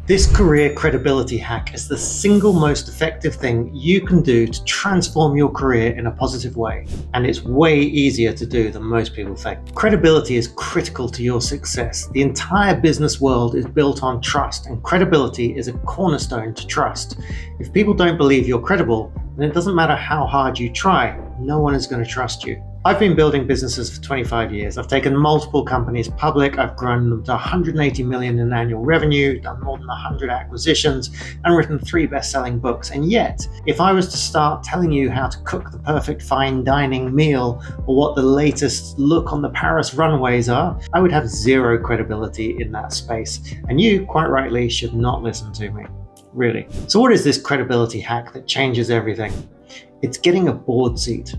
This career credibility hack is the single most effective thing you can do to transform your career in a positive way, and it's way easier to do than most people think. Credibility is critical to your success. The entire business world is built on trust, and credibility is a cornerstone to trust. If people don't believe you're credible, then it doesn't matter how hard you try, no one is going to trust you. I've been building businesses for 25 years. I've taken multiple companies public. I've grown them to 180 million in annual revenue, done more than 100 acquisitions, and written 3 best-selling books. And yet, if I was to start telling you how to cook the perfect fine dining meal or what the latest look on the Paris runways are, I would have zero credibility in that space. And you, quite rightly, should not listen to me. Really. So what is this credibility hack that changes everything? It's getting a board seat.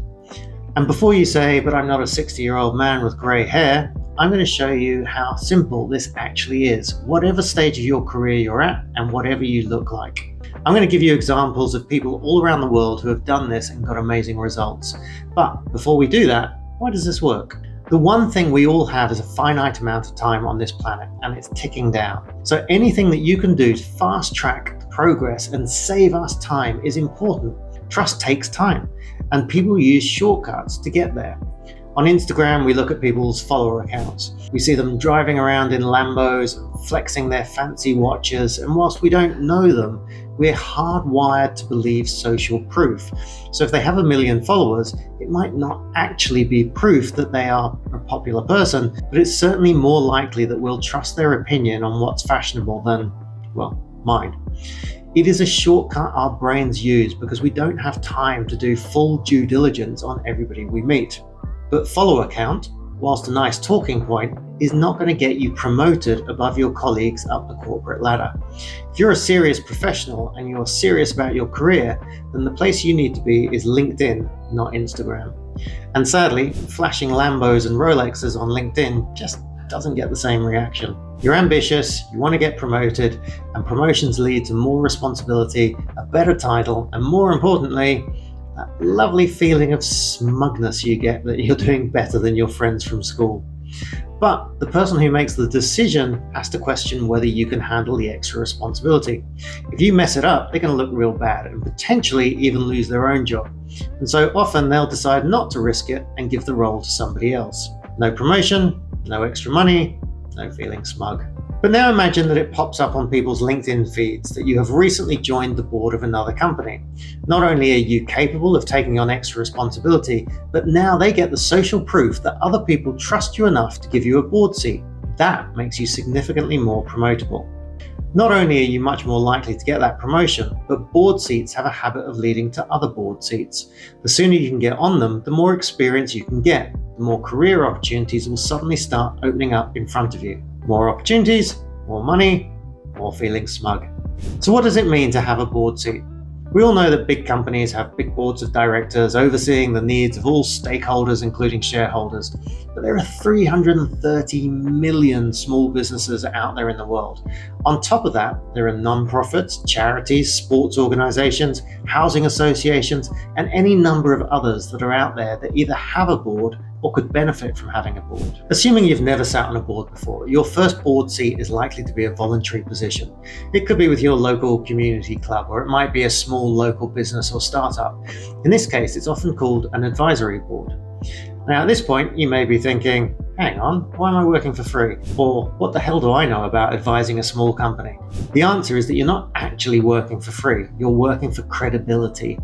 And before you say, but I'm not a 60-year-old man with grey hair, I'm going to show you how simple this actually is, whatever stage of your career you're at and whatever you look like. I'm going to give you examples of people all around the world who have done this and got amazing results. But before we do that, why does this work? The one thing we all have is a finite amount of time on this planet, and it's ticking down. So anything that you can do to fast track the progress and save us time is important. Trust takes time, and people use shortcuts to get there. On Instagram, we look at people's follower accounts. We see them driving around in Lambos, flexing their fancy watches, and whilst we don't know them, we're hardwired to believe social proof. So if they have 1 million followers, it might not actually be proof that they are a popular person, but it's certainly more likely that we'll trust their opinion on what's fashionable than, well, mine. It is a shortcut our brains use because we don't have time to do full due diligence on everybody we meet. But follower count, whilst a nice talking point, is not going to get you promoted above your colleagues up the corporate ladder. If you're a serious professional and you're serious about your career, then the place you need to be is LinkedIn, not Instagram. And sadly, flashing Lambos and Rolexes on LinkedIn just doesn't get the same reaction. You're ambitious, you want to get promoted, and promotions lead to more responsibility, a better title, and more importantly, that lovely feeling of smugness you get that you're doing better than your friends from school. But the person who makes the decision has to question whether you can handle the extra responsibility. If you mess it up, they're going to look real bad and potentially even lose their own job. And so often they'll decide not to risk it and give the role to somebody else. No promotion, no extra money, no feeling smug. But now imagine that it pops up on people's LinkedIn feeds that you have recently joined the board of another company. Not only are you capable of taking on extra responsibility, but now they get the social proof that other people trust you enough to give you a board seat. That makes you significantly more promotable. Not only are you much more likely to get that promotion, but board seats have a habit of leading to other board seats. The sooner you can get on them, the more experience you can get. The more career opportunities will suddenly start opening up in front of you. More opportunities, more money, more feeling smug. So what does it mean to have a board seat? We all know that big companies have big boards of directors overseeing the needs of all stakeholders, including shareholders. But there are 330 million small businesses out there in the world. On top of that, there are non-profits, charities, sports organizations, housing associations, and any number of others that are out there that either have a board or could benefit from having a board. Assuming you've never sat on a board before, your first board seat is likely to be a voluntary position. It could be with your local community club, or it might be a small local business or startup. In this case, it's often called an advisory board. Now at this point, you may be thinking, hang on, why am I working for free? Or what the hell do I know about advising a small company? The answer is that you're not actually working for free, you're working for credibility.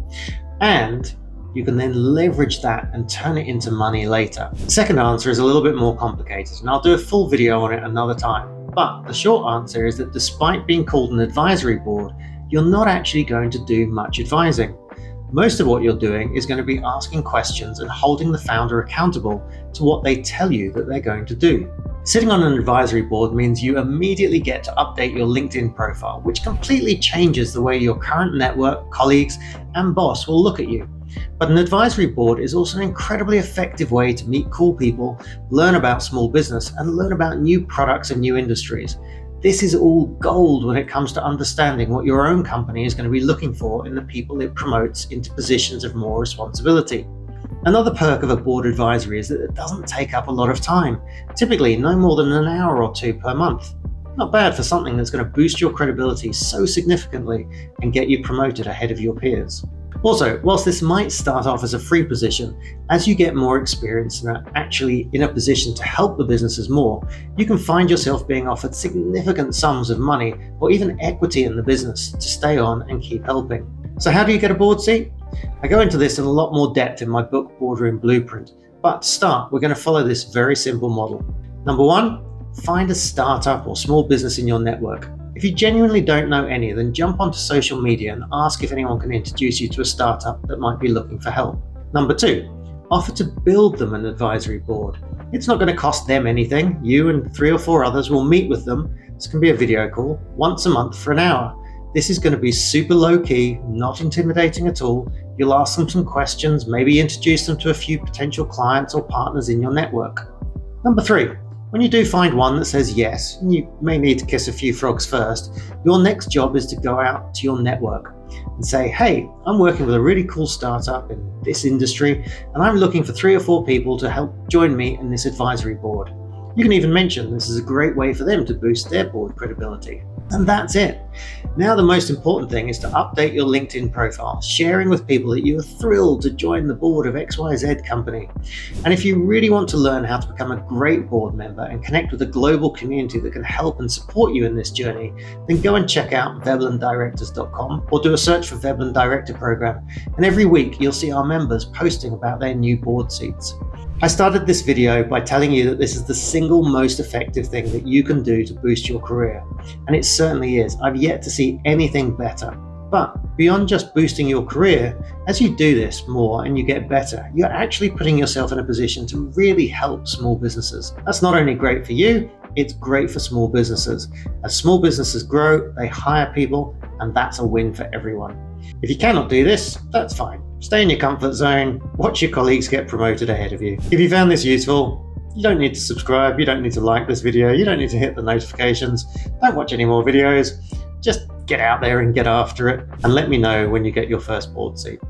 And you can then leverage that and turn it into money later. The second answer is a little bit more complicated, and I'll do a full video on it another time. But the short answer is that despite being called an advisory board, you're not actually going to do much advising. Most of what you're doing is going to be asking questions and holding the founder accountable to what they tell you that they're going to do. Sitting on an advisory board means you immediately get to update your LinkedIn profile, which completely changes the way your current network, colleagues, and boss will look at you. But an advisory board is also an incredibly effective way to meet cool people, learn about small business, and learn about new products and new industries. This is all gold when it comes to understanding what your own company is going to be looking for in the people it promotes into positions of more responsibility. Another perk of a board advisory is that it doesn't take up a lot of time, typically no more than an hour or two per month. Not bad for something that's going to boost your credibility so significantly and get you promoted ahead of your peers. Also, whilst this might start off as a free position, as you get more experience and are actually in a position to help the businesses more, you can find yourself being offered significant sums of money or even equity in the business to stay on and keep helping. So how do you get a board seat? I go into this in a lot more depth in my book Boardroom Blueprint, but to start, we're going to follow this very simple model. Number one, find a startup or small business in your network. If you genuinely don't know any, then jump onto social media and ask if anyone can introduce you to a startup that might be looking for help. Number two, offer to build them an advisory board. It's not going to cost them anything. You and 3 or 4 others will meet with them. This can be a video call once a month for an hour. This is going to be super low key, not intimidating at all. You'll ask them some questions, maybe introduce them to a few potential clients or partners in your network. Number three, when you do find one that says yes, and you may need to kiss a few frogs first, your next job is to go out to your network and say, hey, I'm working with a really cool startup in this industry, and I'm looking for 3 or 4 people to help join me in this advisory board. You can even mention this is a great way for them to boost their board credibility. And that's it. Now the most important thing is to update your LinkedIn profile, sharing with people that you are thrilled to join the board of XYZ company. And if you really want to learn how to become a great board member and connect with a global community that can help and support you in this journey, then go and check out veblendirectors.com or do a search for Veblen Director Program. And every week you'll see our members posting about their new board seats. I started this video by telling you that this is the single most effective thing that you can do to boost your career. And it certainly is. I've yet to see anything better. But beyond just boosting your career, as you do this more and you get better, you're actually putting yourself in a position to really help small businesses. That's not only great for you, it's great for small businesses. As small businesses grow, they hire people, and that's a win for everyone. If you cannot do this, that's fine. Stay in your comfort zone, watch your colleagues get promoted ahead of you. If you found this useful, you don't need to subscribe, you don't need to like this video, you don't need to hit the notifications, don't watch any more videos, just get out there and get after it, and let me know when you get your first board seat.